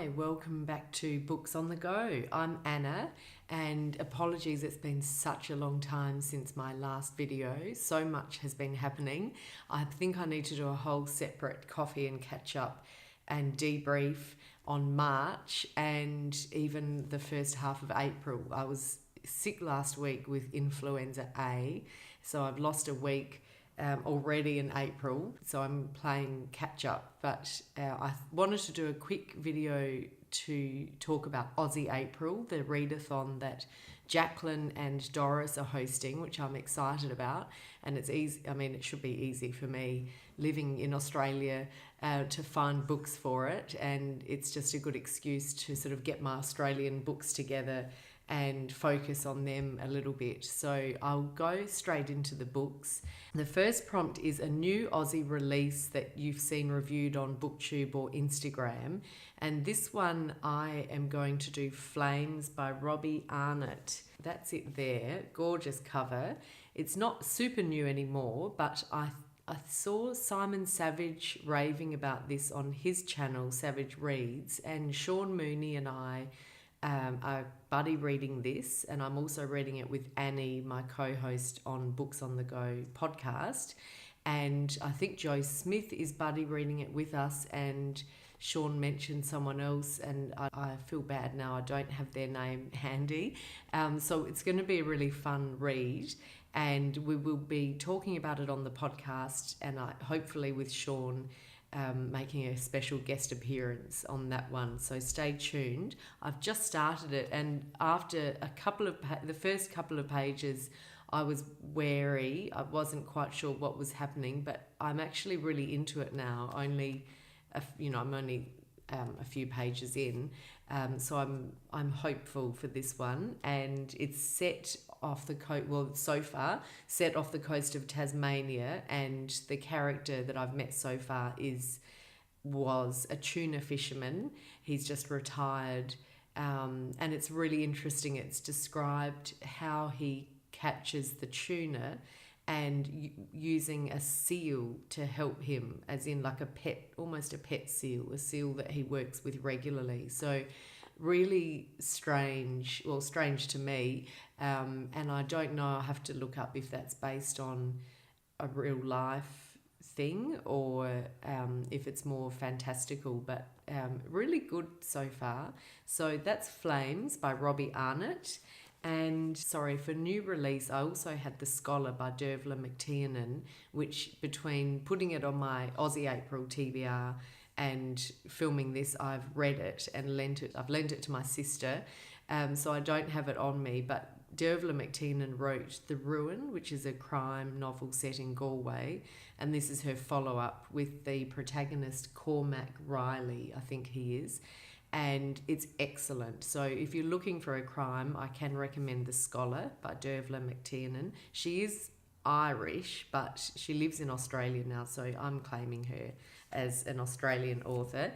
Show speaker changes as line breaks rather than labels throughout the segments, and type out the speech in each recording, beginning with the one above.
Hi, welcome back to Books on the Go. I'm Anna, and apologies, it's been such a long time since my last video. So much has been happening. I think I need to do a whole separate coffee and catch up and debrief on March and even the first half of April. I was sick last week with influenza A, so I've lost a week already in April, so I'm playing catch up, but I wanted to do a quick video to talk about Aussie April, the readathon that Jaclyn and Doris are hosting, which I'm excited about. And it's easy, I mean, it should be easy for me living in Australia to find books for it, and it's just a good excuse to sort of get my Australian books together and focus on them a little bit. So I'll go straight into the books. The first prompt is a new Aussie release that you've seen reviewed on Booktube or Instagram. And this one I am going to do Flames by Robbie Arnott. That's it there. Gorgeous cover. It's not super new anymore, but I saw Simon Savage raving about this on his channel, Savage Reads, and Sean Mooney and I are buddy reading this, and I'm also reading it with Annie, my co-host on Books on the Go podcast, and I think Joe Smith is buddy reading it with us, and Sean mentioned someone else, and I feel bad now I don't have their name handy, so it's going to be a really fun read, and we will be talking about it on the podcast, and hopefully with Sean making a special guest appearance on that one, so stay tuned. I've just started it, and after the first couple of pages I was wary. I wasn't quite sure what was happening, but I'm actually really into it now. I'm only a few pages in, so I'm hopeful for this one, and it's set off the coast. Well, so far set off the coast of Tasmania, and the character that I've met so far was a tuna fisherman. He's just retired, and it's really interesting. It's described how he catches the tuna and using a seal to help him, as in like a pet, almost a pet seal, a seal that he works with regularly. So really strange to me, and I don't know, I have to look up if that's based on a real life thing or if it's more fantastical, but really good so far. So that's Flames by Robbie Arnott. And for new release, I also had The Scholar by Dervla McTiernan, which between putting it on my Aussie April TBR and filming this, I've read it and I've lent it to my sister, so I don't have it on me, but Dervla McTiernan wrote The Ruin, which is a crime novel set in Galway, and this is her follow-up with the protagonist Cormac Riley, I think he is, and it's excellent. So if you're looking for a crime, I can recommend The Scholar by Dervla McTiernan. She is Irish, but she lives in Australia now, so I'm claiming her as an Australian author.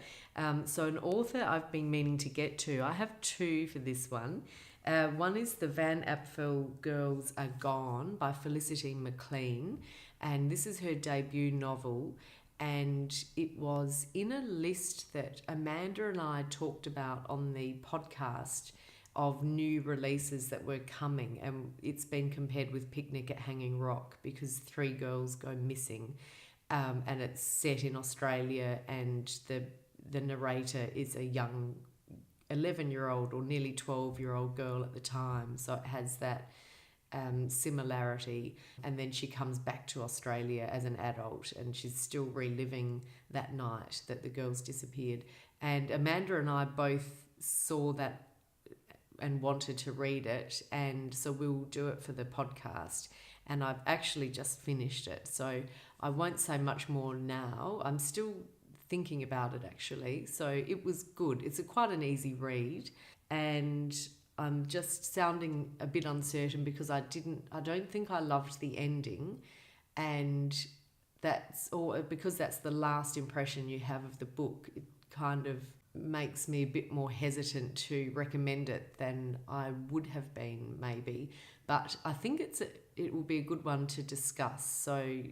So an author I've been meaning to get to, I have two for this one. One is The Van Apfel Girls Are Gone by Felicity McLean, and this is her debut novel, and it was in a list that Amanda and I talked about on the podcast of new releases that were coming, and it's been compared with Picnic at Hanging Rock because 3 girls go missing, and it's set in Australia, and the narrator is a young 11-year-old or nearly 12-year-old girl at the time, so it has that similarity, and then she comes back to Australia as an adult and she's still reliving that night that the girls disappeared. And Amanda and I both saw that and wanted to read it, and so we'll do it for the podcast, and I've actually just finished it, so I won't say much more now. I'm still thinking about it actually, so it was good. It's quite an easy read, and I'm just sounding a bit uncertain because I don't think I loved the ending, and because that's the last impression you have of the book, it kind of makes me a bit more hesitant to recommend it than I would have been maybe, but I think it will be a good one to discuss, so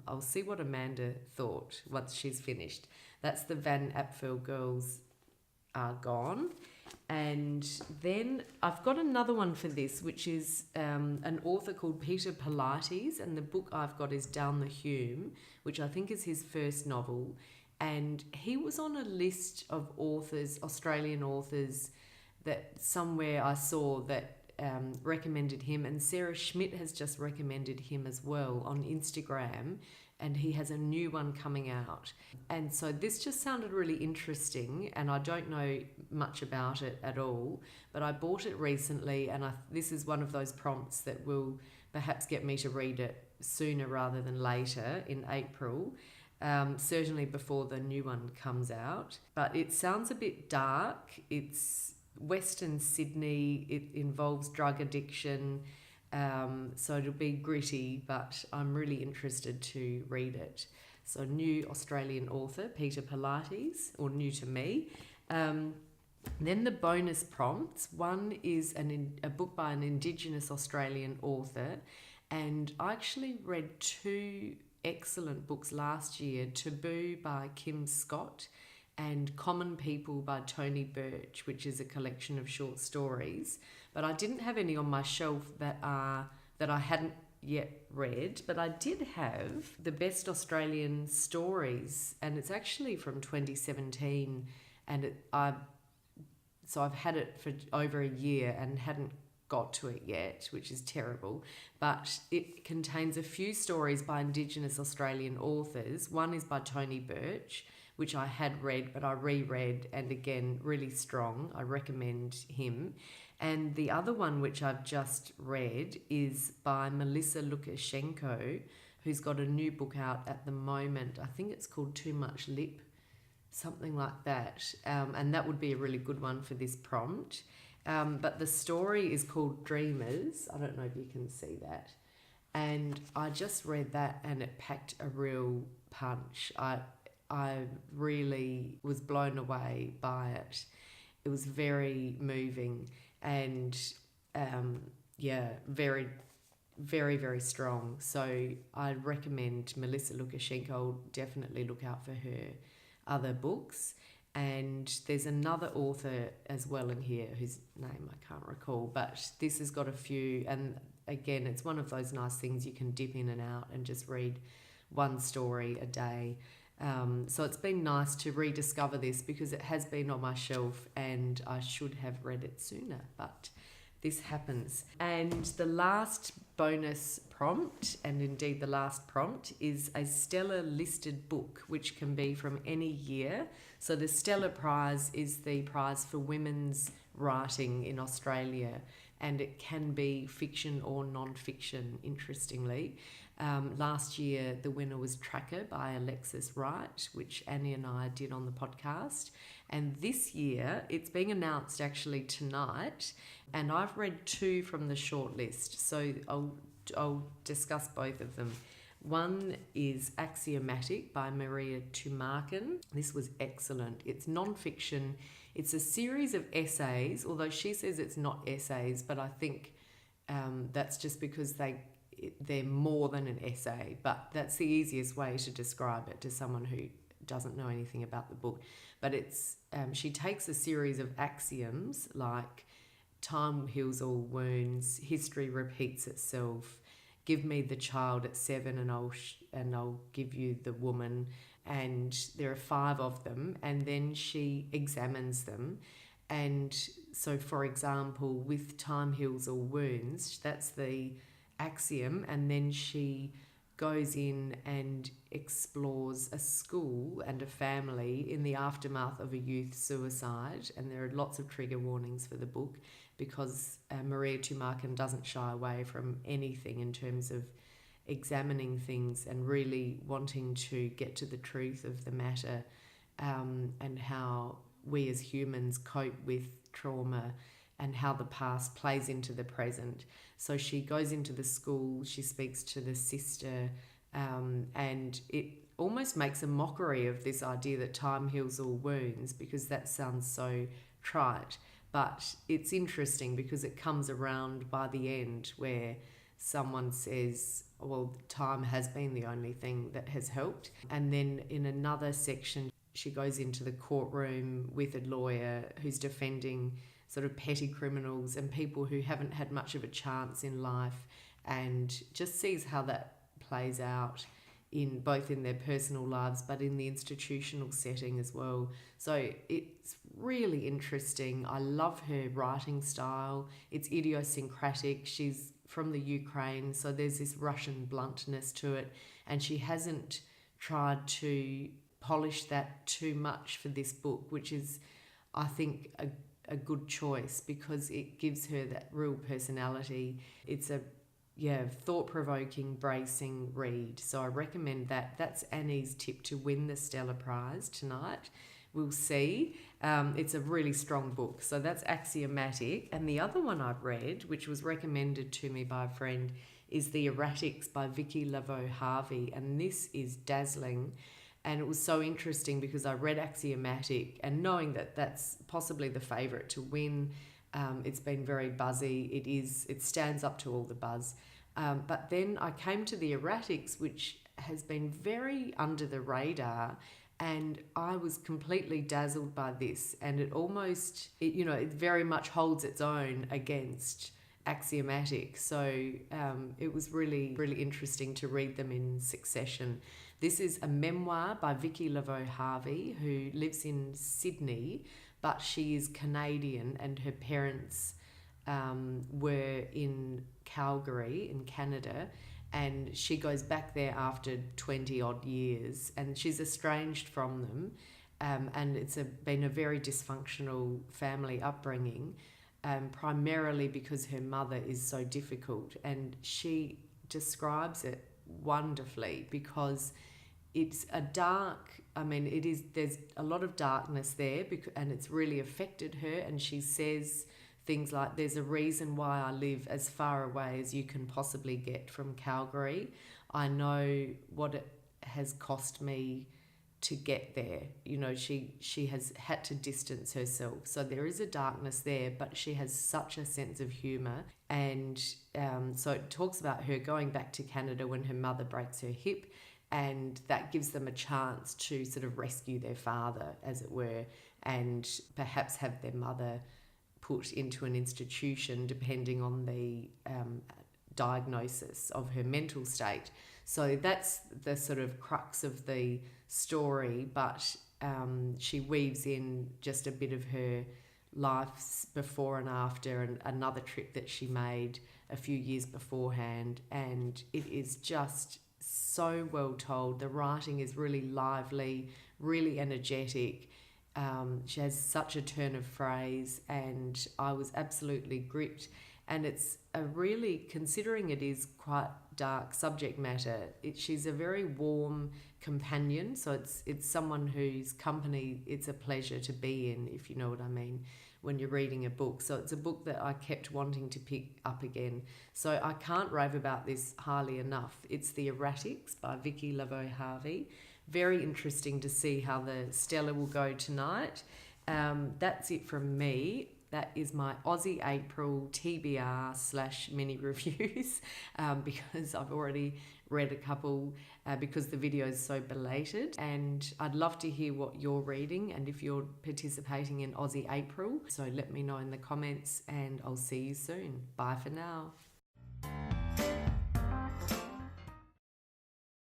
I'll see what Amanda thought once she's finished. That's The Van Apfel Girls are gone. And then I've got another one for this, which is an author called Peter Pilates, and the book I've got is Down the Hume, which I think is his first novel. And he was on a list of authors, Australian authors, that somewhere I saw that recommended him, and Sarah Schmidt has just recommended him as well on Instagram, and he has a new one coming out. And so this just sounded really interesting, and I don't know much about it at all, but I bought it recently, and this is one of those prompts that will perhaps get me to read it sooner rather than later in April, certainly before the new one comes out. But it sounds a bit dark. It's Western Sydney, it involves drug addiction, so it'll be gritty, but I'm really interested to read it. So new Australian author, Peter Pilates, or new to me. Then the bonus prompts. One is a book by an Indigenous Australian author, and I actually read two excellent books last year, Taboo by Kim Scott and Common People by Tony Birch, which is a collection of short stories. But I didn't have any on my shelf that I hadn't yet read, but I did have The Best Australian Stories, and it's actually from 2017, and so I've had it for over a year and hadn't got to it yet, which is terrible. But it contains a few stories by Indigenous Australian authors. One is by Tony Birch, which I had read, but I reread, and again, really strong. I recommend him. And the other one, which I've just read, is by Melissa Lukashenko, who's got a new book out at the moment. I think it's called Too Much Lip, something like that. And that would be a really good one for this prompt. But the story is called Dreamers. I don't know if you can see that. And I just read that, and it packed a real punch. I really was blown away by it. It was very moving and, very, very, very strong. So I recommend Melissa Lukashenko. I'll definitely look out for her other books. And there's another author as well in here whose name I can't recall, but this has got a few, and again, it's one of those nice things you can dip in and out and just read one story a day. So it's been nice to rediscover this because it has been on my shelf and I should have read it sooner, but this happens. And the last bonus prompt, and indeed the last prompt, is a Stella listed book, which can be from any year. So the Stella Prize is the prize for women's writing in Australia, and it can be fiction or non-fiction, interestingly. Last year, the winner was Tracker by Alexis Wright, which Annie and I did on the podcast. And this year, it's being announced actually tonight, and I've read two from the shortlist, so I'll discuss both of them. One is Axiomatic by Maria Tumarkin. This was excellent. It's non-fiction. It's a series of essays, although she says it's not essays, but I think that's just because they're more than an essay, but that's the easiest way to describe it to someone who doesn't know anything about the book. But it's she takes a series of axioms like time heals all wounds, history repeats itself, give me the child at 7 and I'll give you the woman, and there are 5 of them, and then she examines them. And so, for example, with time heals all wounds, that's the axiom, and then she goes in and explores a school and a family in the aftermath of a youth suicide, and there are lots of trigger warnings for the book because Maria Tumarkin doesn't shy away from anything in terms of examining things and really wanting to get to the truth of the matter, and how we as humans cope with trauma and how the past plays into the present. So she goes into the school, she speaks to the sister, and it almost makes a mockery of this idea that time heals all wounds, because that sounds so trite. But it's interesting because it comes around by the end where someone says, well, time has been the only thing that has helped. And then in another section, she goes into the courtroom with a lawyer who's defending sort of petty criminals and people who haven't had much of a chance in life, and just sees how that plays out in both in their personal lives but in the institutional setting as well. So it's really interesting. I love her writing style. It's idiosyncratic. She's from the Ukraine, so there's this Russian bluntness to it, and she hasn't tried to polish that too much for this book, which is, I think, a good choice because it gives her that real personality. It's a thought-provoking, bracing read. So I recommend that. That's Annie's tip to win the Stella Prize tonight. We'll see. It's a really strong book. So that's Axiomatic. And the other one I've read, which was recommended to me by a friend, is the Erratics by Vicki, Laveau, Harvie. And this is dazzling. And it was so interesting because I read Axiomatic and knowing that that's possibly the favourite to win. It's been very buzzy. It stands up to all the buzz. But then I came to the Erratics, which has been very under the radar, and I was completely dazzled by this. And it very much holds its own against Axiomatic. So it was really, really interesting to read them in succession. This is a memoir by Vicki, Laveau, Harvie, who lives in Sydney, but she is Canadian and her parents were in Calgary in Canada, and she goes back there after 20 odd years, and she's estranged from them, and it's been a very dysfunctional family upbringing, primarily because her mother is so difficult, and she describes it wonderfully because it's a dark, there's a lot of darkness there and it's really affected her, and she says things like, there's a reason why I live as far away as you can possibly get from Calgary. I know what it has cost me to get there. She has had to distance herself. So there is a darkness there, but she has such a sense of humour. And so it talks about her going back to Canada when her mother breaks her hip, and that gives them a chance to sort of rescue their father, as it were, and perhaps have their mother put into an institution depending on the diagnosis of her mental state. So that's the sort of crux of the story, but she weaves in just a bit of her life before and after, and another trip that she made a few years beforehand, and it is just so well told. The writing is really lively, really energetic. She has such a turn of phrase, and I was absolutely gripped. And it's a really, considering it is quite dark subject matter, she's a very warm companion. So it's someone whose company it's a pleasure to be in, if you know what I mean, when you're reading a book. So it's a book that I kept wanting to pick up again. So I can't rave about this highly enough. It's The Erratics by Vicki, Laveau, Harvie. Very interesting to see how the Stella will go tonight. That's it from me. That is my Aussie April TBR / mini reviews because I've already read a couple because the video is so belated, and I'd love to hear what you're reading and if you're participating in Aussie April. So let me know in the comments, and I'll see you soon. Bye for now.